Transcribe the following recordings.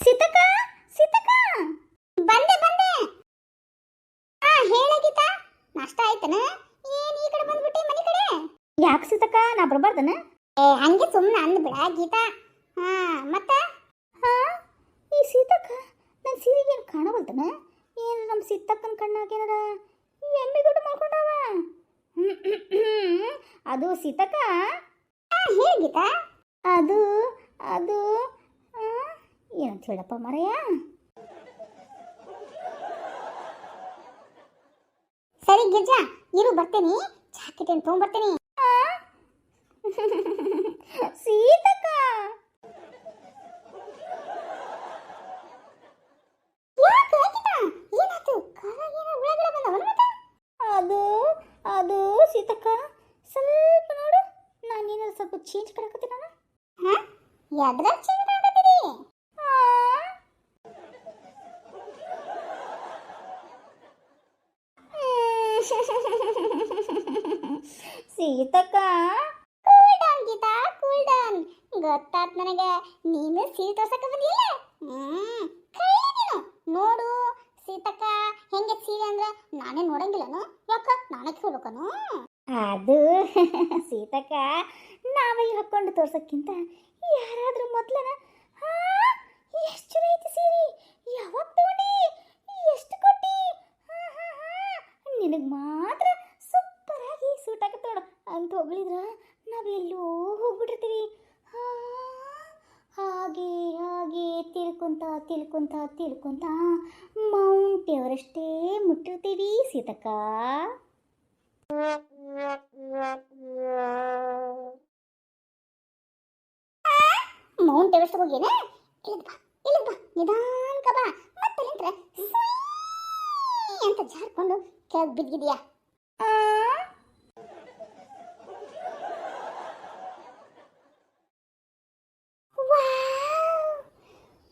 ಸೀತಕ್ಕ, ಸೀತಕ್ಕ, ಬಂದೆ ಬಂದೆ. ಹೇಳ ಗೀತಾ, ನಾಷ್ಟ ಆಯ್ತನ? ಏನ್ ಈ ಕಡೆ ಬಂದ್ಬಿಟ್ಟೆ ಮನೆ ಕಡೆ? ಯಾಕೆ ಸೀತಕ್ಕ, ನಾ ಬರಬಾರ್ದನ? ಹಂಗೆ ಸುಮ್ಮನೆ ಅಂದ್ಬಿಡ ಗೀತಾ. ಹಾ ಮತ್ತ ಹಾ ಈ ಸೀತಕ್ಕ ನನ್ನ ಸೀರೆಗೆ ಏನು ಕಾಣವಲ್ತನ? ಏನು ನಮ್ಮ ಸೀತಕ್ಕನ ಕಣ್ಣಾಗೇನದ ಎಮ್ಮಿಗುಡ್ಡು ಮಾಡ್ಕೊಂಡವ? ಅದು ಸೀತಕ್ಕ, ಹೇಳಿ ಗೀತಾ. ಅದು ಅದು ಏನಂತ ಹೇಳಪ್ಪ ಮರೆಯ. ಸರಿ ಗಿರ್ಜಾ, ಇರು ಬರ್ತೇನೆ, ಜಾಕೆಟ್ ಏನು ತೊಗೊಂಡ್ಬರ್ತೇನೆ. ಸೀತಕ್ಕ, ಏನಾಯ್ತು? ಅದು ಅದು ಸೀತಕ್ಕ, ಸ್ವಲ್ಪ ನೋಡು, ನಾನೇನಾದ್ರು ಸ್ವಲ್ಪ ಚೇಂಜ್ ಮಾಡಕತ್ತೀನಿ. ನಾನು ಯಾವ್ದ್ರಾಗ ಚೇಂಜ್ ಮಾಡಕತ್ತೀರಿ? ಸೀತಕ್ಕ, cool down Geeta, cool down. ಗೊತ್ತಾತ್ ನನಗೆ, ನೀನು ಸೀರೆ ತೋರ್ಸಕ ಬಂದಿಲ್ಲ. ಕೈ ನೀನು ನೋಡು ಸೀತಕ್ಕ, ಹೆಂಗೆ ಸೀರೆ ಅಂದ್ರೆ ನಾನೇ ನೋಡಂಗಿಲ್ಲನು? ಯಾಕ ನಾನೇ ಕೇಳ್ಬೇಕನು? ಅದು ಸೀತಕ್ಕ, ನಾವೇ ಹಾಕೊಂಡು ತೋರ್ಸಕ್ಕಿಂತ ಯಾರಾದ್ರೂ ಮೊದ್ಲನ ಎಷ್ಟು ಚಲೋ ಐತಿ ಸೀರೆ, ಯಾವಾಗ ತಗೊಂಡಿ, ಎಷ್ಟು ಕೊಟ್ಟಿ, ನಿನಗೆ ಮಾತ್ರ ಸೂಪರ್ ಆಗಿ ಸೂಟ್ ಆಗತ್ತೆ ನೋಡು ಅಂತ ಹೊಗಳಿದ್ರ ನಾವೆಲ್ಲೋ ಹೋಗ್ಬಿಟ್ಟಿರ್ತೀವಿ. ಹಾಗೆ ಹಾಗೆ ತಿಳ್ಕೊಂತ ತಿಳ್ಕೊಂತ ತಿಳ್ಕೊಂತ ಮೌಂಟ್ ಎವರೆಸ್ಟೇ ಮುಟ್ಟಿರ್ತೀವಿ ಸೀತಕ್ಕ. ಮೌಂಟ್ ಎವರೆಸ್ಟ್ ಹೋಗೇನ? ಇಲ್ಲದ ಬಾ, ಇಲ್ಲದ ಬಾ, ನಿಧಾನಕ ಬಾ. ಮತ್ತೆ ನಿಂತ್ರೆ ಅಂತ ಜಾರ್ಕೊಂಡು ಕೆಳಗೆ ಬಿದ್ದಿದ್ಯಾ?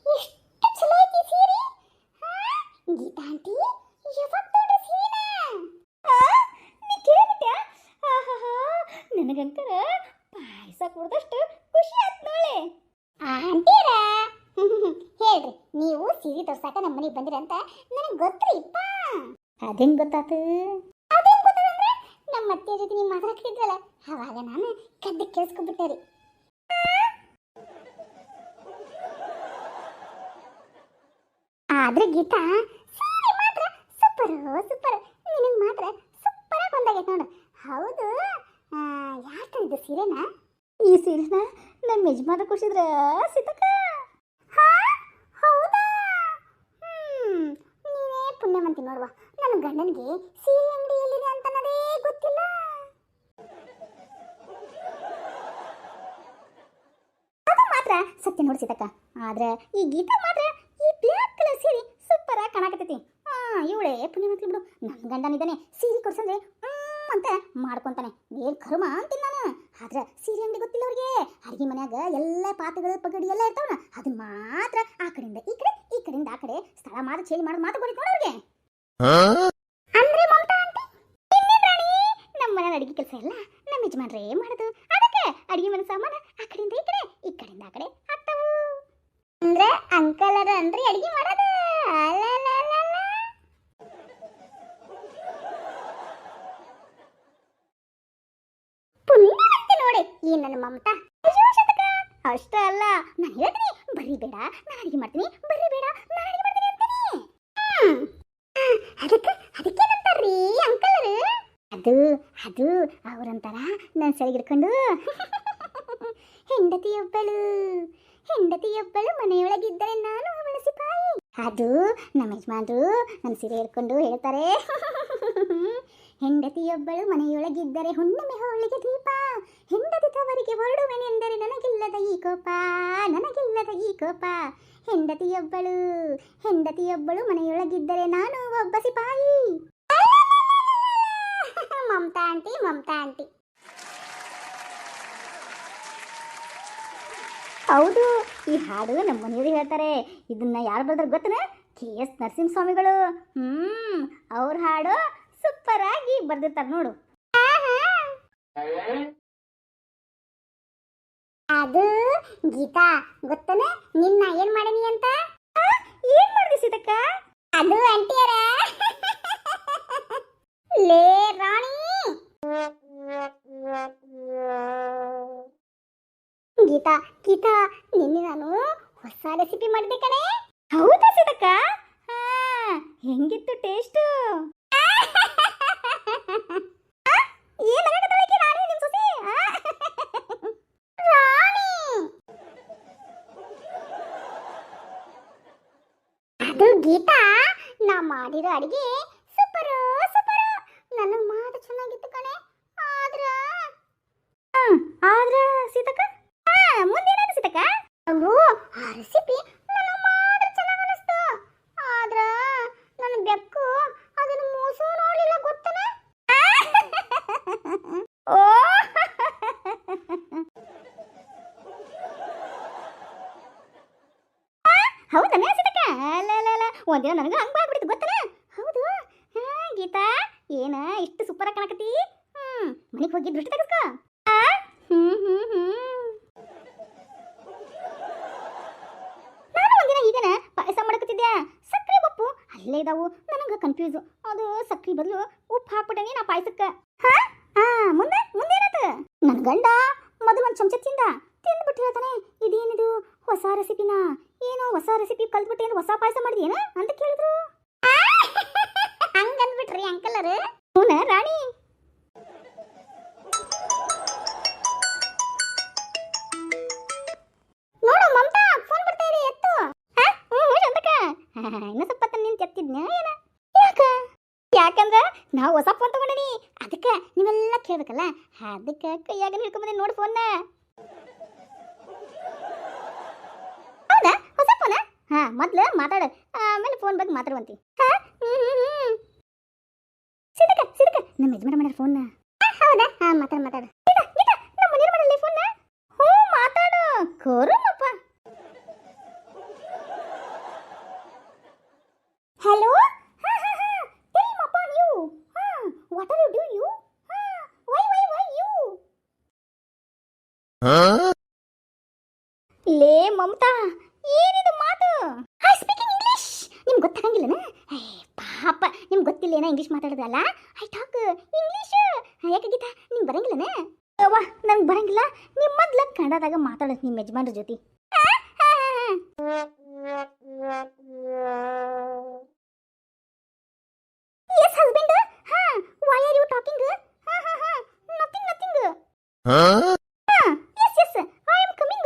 ಎಷ್ಟು ಚಲೋ ಐತಿ ಸೀರೆ. ಗೀತಾ ಆಂಟಿ, ಯಾವಾಗ ತಗೊಂಡ್ರಿ ಸೀರೆನ? ನೀ ಕೇಳಿಬಿಟ್ಯಾ? ನನಗಂಕರ ಪಾಯಸ ಕುಡ್ದಷ್ಟು ಖುಷಿ ಆಯ್ತು ನೋಳೆ. ಆಂಟಿರ ಹೇಳ್ರಿ, ನೀವು ಸೀರೆ ತೋರ್ಸಾಕ ನಮ್ಮ ಮನೆಗೆ ಬಂದಿರ ಅಂತ ನನಗೆ ಗೊತ್ತ್ರಿ ಇಪ್ಪ. ಅದೇಂಗ್ ಗೊತ್ತಾತು? ಅದೇಂಗ್ ಗೊತ್ತಾದಂದ್ರೆ ನಮ್ಮ ಅತ್ತೆ ಜೊತೆ ನೀವು ಮಾತಾಡ್ತಿದ್ರಲ್ಲ, ಅವಾಗ ನಾನು ಕದ್ದು ಕೇಳಿಸ್ಕೊಂಡ್ಬಿಟ್ಟೆ ರೀ. ಆದ್ರೆ ಗೀತಾ, ಸೀರೆ ಮಾತ್ರ ಸೂಪರ್ ಸೂಪರ್, ನಿನಗೆ ಮಾತ್ರ ಸೂಪರ್ ಆಗಿ ಬಂದಾಗೈತೆ ನೋಡು. ಹೌದು, ಯಾರು ತಂದಿದ್ದು ಸೀರೆನ? ಈ ಸೀರೆನ ನಮ್ಮ ಯಜಮಾನ ಕೊಡ್ಸಿದ್ರ ಸೀತಕ್ಕ. ಹೌದಾ? ನೀನೇ ಪುಣ್ಯವಂತಿ ನೋಡುವ, ನನ್ನ ಗಂಡನಿಗೆ ಸೀರೆ ಅಂಗಡಿ ಎಲ್ಲಿದೆ ಅಂತ ಅನ್ನೋದೇ ಗೊತ್ತಿಲ್ಲ. ಅದು ಮಾತ್ರ ಸತ್ಯ ನೋಡಿ ಸೀತಕ್ಕ. ಆದ್ರೆ ಈ ಗೀತಾ ಮಾತ್ರ ಈ ಬ್ಲ್ಯಾಕ್ ಕಲರ್ ಸೀರೆ ಸೂಪರ್ ಆಗಿ ಕಾಣಕತ್ತೈತಿ. ಇವಳೇ ಪುಣ್ಯವಂತಿ ಬಿಡು, ನನ್ನ ಗಂಡನಿದ್ದಾನೆ ಸೀರೆ ಕೊಡ್ಸಂದ್ರೆ ಅಂತ ಮಾಡ್ಕೊಂತಾನೆ. ಏನ್ ಕರ್ಮ ಅಂತೀನಿ ನಾನು. ಆದ್ರೆ ಸೀರೆ ಅಂಗಡಿ ಗೊತ್ತಿಲ್ಲ ಅವ್ರಿಗೆ. ಅಡಿಗೆ ಮನ್ಯಾಗ ಎಲ್ಲ ಪಾತ್ರೆಗಳು ಪಗಡಿ ಎಲ್ಲ ಇರ್ತಾವನ, ಅದನ್ನ ಮಾತ್ರ ಆ ಕಡೆಯಿಂದ ಈ ಕಡೆ, ಈ ಕಡೆಯಿಂದ ಆ ಕಡೆ ಸ್ಥಳ ಮಾತ್ರ ಚೇಂಜ್ ಮಾಡೋ ಮಾತು ಗೊತ್ತಿತ್ತು ಅವ್ರಿಗೆ. ಅಂದ್ರೆ ಮಮತಾ ಆಂಟಿ, ನಮ್ಮ ಮನೆ ಅಡಿಗೆ ಕೆಲಸ ಎಲ್ಲ ನಮ್ಮ ಯಜಮಾನ್ರೇ ಮಾಡೋದು. ಅದಕ್ಕೆ ಅಡಿಗೆ ಮನೆ ಸಾಮಾನು ಆ ಕಡೆಯಿಂದ ಈ ಕಡೆ, ಈ ಕಡೆಯಿಂದ ಆ ಕಡೆ ಆಗ್ತಾವು. ಅಂದ್ರೆ ಅಂಕಲ್ ಅದ ಅಂದ್ರೆ ಅಡಿಗೆ ಮಾಡೋದು. ಪುಣ್ಯವಂತೆ ನೋಡಿ ಈ ನನ್ನ ಮಮತಾ. ಅಷ್ಟೇ ಅಲ್ಲ, ನಾನು ಹೇಳ್ತೀನಿ ಬರ್ರಿ ಬೇಡ ನಾನು ಅಡಿಗೆ ಮಾಡ್ತೀನಿ, ಬರ್ರಿ ಬೇಡ ನಾನು ಅಡಿಗೆ ಮಾಡ್ತೀನಿ ಅಂತೀನಿ. ಅದಕ್ಕೇನಂತಾರ್ರಿ ಅಂಕಲ್? ಅದು ಅದು ಅವ್ರಂತಾರ ನಾನು ಸರಿಗಿಡ್ಕೊಂಡು ಹೆಂಡತಿಯೊಬ್ಬಳು ಮನೆಯೊಳಗಿದ್ದರೆ ನಾನು ಅವಳ ಸಿಪಾಯಿ. ಅದು ನಮ್ಮ ಯಜಮಾನ್ರು ನನ್ನ ಸೀರೆ ಹಿಡ್ಕೊಂಡು ಹೇಳ್ತಾರೆ, ಹೆಂಡತಿಯೊಬ್ಬಳು ಮನೆಯೊಳಗಿದ್ದರೆ ಹುಣ್ಣಿಮೆ ಹೋಳಿಗೆ ದೀಪ, ಹೆಂಡತಿ ತವರಿಗೆ ಹೊರಡುವೆನೆಂದರೆ ನನಗಿಲ್ಲದ ಈ ಕೋಪ, ನನಗಿಲ್ಲದ ಈ ಕೋಪ. ಹೆಂಡತಿಯೊಬ್ಬಳು ಮನೆಯೊಳಗಿದ್ದರೆ ನಾನು ಒಬ್ಬ ಸಿಪಾಯಿ. Mamata aunty, Mamata aunty. ಹೌದು, ಈ ಹಾಡು ನಮ್ಮ ಮನೆಯವರು ಹೇಳ್ತಾರೆ. ಇದನ್ನ ಯಾರು ಬರೆದ್ರೆ ಗೊತ್ತನ? KS ನರಸಿಂಹಸ್ವಾಮಿಗಳು. ಅವ್ರ ಹಾಡು ಸೂಪರ್ ಆಗಿ ಬರ್ದಿರ್ತಾರೆ ನೋಡು. ಅದು ಗೀತಾ, ಗೊತ್ತನ ನಿನ್ನ ಏನ್ ಮಾಡೀನಿ ಅಂತ? ನಿನ್ನೆ ನಾನು ಹೊಸ ರೆಸಿಪಿ ಮಾಡಿದ್ದೆ ಕಣೆ. ಹೌದಾ ಸೀತಕ್ಕ? ಹಾ, ಹೆಂಗಿತ್ತು ಟೇಸ್ಟು? ಏನಾಗತ್ತಳಕ್ಕೆ ರಾಣಿ ನಿಮ್ ಸೊಸೆ? ರಾಣಿ ಅದು ಗೀತಾ, ನಾ ಮಾಡಿರೋ ಅಡಿಗೆ ಸೂಪರು ಸೂಪರು. ನನ್ನ ಮಾತು ಚೆನ್ನಾಗಿತ್ತು ಕಣೆ. ಆದ್ರ ಆದ್ರ ಸೀತಕ್ಕ, ಮುಂದೇನಾಯ್ತು ಸೀತಕ್ಕ? ಅವು ಆ ರೆಸಿಪಿ ನನ್ನ ಮಾತ್ರ ಚೆನ್ನಾಗಿ ಅನಿಸ್ತು. ಆದ್ರ ನನ್ನ ಬೆಕ್ಕು ಅದನ್ನ ಮೋಸ ನೋಡ್ಲಿಲ್ಲ ಗೊತ್ತನ. ಓ ಹೌದನ ಸೀತಕ್ಕ? ಅಲ್ಲ ಒಂದಿನ ನನಗೆ ಹಂಗ ಆಗ್ಬಿಡ್ತು ಗೊತ್ತನ. ಹೌದು. ಗೀತಾ, ಏನ ಇಷ್ಟು ಸೂಪರ್ ಆಗಿ ಕಾಣಕತ್ತಿ? ಮನೆಗೆ ಹೋಗಿ ದೃಷ್ಟಿ ತೆಗೆಸ್ಕೊ. ನಾನು ಒಂದಿನ ಈಗನ ಪಾಯಸ ಮಾಡಕತ್ತಿದ್ದೆ. ಸಕ್ಕರೆ ಉಪ್ಪು ಅಲ್ಲೇ ಇದಾವು. ನನಗೆ ಕನ್ಫ್ಯೂಸ್. ಅದು ಸಕ್ಕರೆ ಬದಲು ಉಪ್ಪು ಹಾಕ್ಬಿಟ್ಟನಿ ನಾ ಪಾಯಸಕ್ಕೆ. ಮುಂದೆ ಮುಂದೇನಾಯ್ತು? ನನ್ನ ಗಂಡ ಮೊದಲು ಒಂದು ಚಮಚ ತಿಂದ್ಬಿಟ್ಟು ಹೇಳ್ತಾನೆ, ಇದೇನಿದು ಹೊಸ ರೆಸಿಪಿನಾ? ಏನೋ ಹೊಸ ರೆಸಿಪಿ ಕಲ್ತ್ಬಿಟ್ಟು ಏನು ಹೊಸ ಪಾಯಸ ಮಾಡಿದೇನ ಅಂತ ಕೇಳಿದ್ರು. ಹಂಗಂದ್ಬಿಟ್ರಿ ಅಂಕಲರು. ಹೂನ ರಾಣಿ? ನೋಡು ಮಮತಾ, ಫೋನ್ ಬರ್ತಾ ಇದೆ, ಎತ್ತು. ಇನ್ನು ಸ್ವಲ್ಪ ನಿಂತು ಎತ್ತಿದ್ನ ಏನ? ಯಾಕಂದ್ರ ನಾವು ಹೊಸ ಫೋನ್ ತಗೊಂಡಿನಿ, ಅದಕ್ಕೆ ನೀವೆಲ್ಲ ಕೇಳ್ಬೇಕಲ್ಲ, ಅದಕ್ಕೆ ಕೈಯಾಗ ಹಿಡ್ಕೊಂಬಂದಿ ನೋಡು ಫೋನ್ನ. ಹೌದಾ? ಹೊಸ ಫೋನ? ಮೊದ್ಲು ಮಾತಾಡು, ಆಮೇಲೆ ಫೋನ್ ಬಗ್ಗೆ ಮಾತಾಡುವಂತಿ. ಸಿದಕ ನಮ್ಮ ಯಜಮಾನ ಮಾಡ್ಯಾರ ಫೋನ್ನ. ಹೌದಾ? ಮಾತಾಡು. ನಮ್ಮ ಮನೆಯವ್ರು ಮಾಡಲ್ಲ ಫೋನ್ನ. ಹ್ಞೂ ಮಾತಾಡು, ಕೋರುನಪ್ಪ. Hello. Tell him upon you. What are you doing you? Why you? ಲೇ ಮಮತಾ, ಏನಿದು ಮಾತು? I speaking English. ನಿಮ್ಗೆ ಗೊತ್ತಾಗಂಗಿಲ್ಲನ? ಪಾಪ, ನಿಮ್ಗೆ ಗೊತ್ತಿಲ್ಲೇನ ಇಂಗ್ಲಿಷ್ ಮಾತಾಡೋದಲ್ಲ. I talk English. ಯಾಕೆ ಗೀತಾ, ನಿಮ್ಗೆ ಬರಂಗಿಲ್ಲನ? ಅವ್ವ, ನಂಗೆ ಬರಂಗಿಲ್ಲ. ನಿಮ್ಮ ಮೊದ್ಲು ಕನ್ನಡದಾಗ ಮಾತಾಡೋದು ನಿಮ್ಮ ಯಜಮಾನ್ರ ಜೊತೆ. Yes, husband. Why are you talking? Nothing. Yes, I am coming.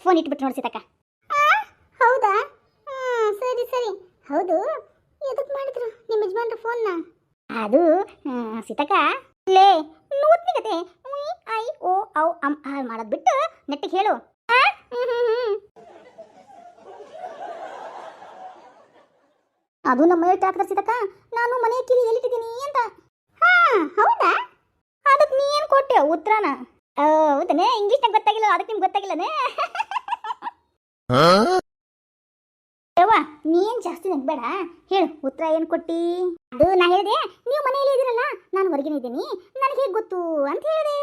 Phone ಇಟ್ಬಿಟ್ಟು ನೋಡಿ ಸೀತಕ್ಕ. ಹೌದಾ? ಸರಿ. ಹೌದು, ಎದಕ್ಕೆ ಮಾಡಿದ್ರು ನಿಮ್ಮ ಯಜಮಾನ್ರ ಫೋನ್ನ? ಅದು ಸೀತಕ್ಕ, ಲೇ ನೂತ್ನಿಗತೆ ಐ ಓ ಔ ಅಮ್ ಆರ್ ಮಾಡೋದು ಬಿಟ್ಟು ನೆಟ್ಟಿಗೆ ಹೇಳು. ಅದು ನಮ್ಮ ಮನೆಯಲ್ಲಿ ಟಾಕ್ಟರ್ ಸೀತಕ್ಕ, ನಾನು ಮನೆ ಕಿಲಿ ಎಲ್ಲಿಟ್ಟಿದ್ದೀನಿ ಅಂತ. ಹೌದಾ? ಅದಕ್ಕೆ ನೀ ಏನು ಕೊಟ್ಟೆ ಉತ್ತರನ? ಹೌದನೇ, ಇಂಗ್ಲೀಷ್ನಾಗ ಗೊತ್ತಾಗಿಲ್ಲ, ಅದಕ್ಕೆ ನಿಮ್ಗೆ ಗೊತ್ತಾಗಿಲ್ಲನೇ? ಯವ್ವ, ನೀನ್ ಜಾಸ್ತಿ ನಗ್ಬೇಡ, ಹೇಳು ಉತ್ತರ ಏನು ಕೊಟ್ಟಿ? ಅದು ನಾ ಹೇಳಿದೆ, ನೀವು ಮನೆಯಲ್ಲಿ ಇದ್ದೀರಲ್ಲ, ನಾನು ಹೊರಗಿನ ಇದ್ದೀನಿ, ನನಗೆ ಹೇಗೆ ಗೊತ್ತು ಅಂತ ಹೇಳಿದೆ.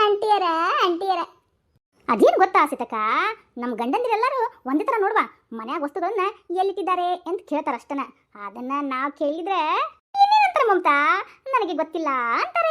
ಅಂಟಿಯರ ಅದೇನು ಗೊತ್ತಾ ಸೀತಕ್ಕ, ನಮ್ಮ ಗಂಡಂದಿರೆಲ್ಲರೂ ಒಂದೇ ಥರ ನೋಡುವ, ಮನ್ಯಾಗ ವಸ್ತುಗಳನ್ನ ಎಲ್ಲಿಟ್ಟಿದ್ದಾರೆ ಅಂತ ಕೇಳ್ತಾರ ಅಷ್ಟನ. ಅದನ್ನ ನಾವು ಕೇಳಿದ್ರೆ ಏನೇನಂತಾರ ಮಮತಾ, ನನಗೆ ಗೊತ್ತಿಲ್ಲ ಅಂತಾರ.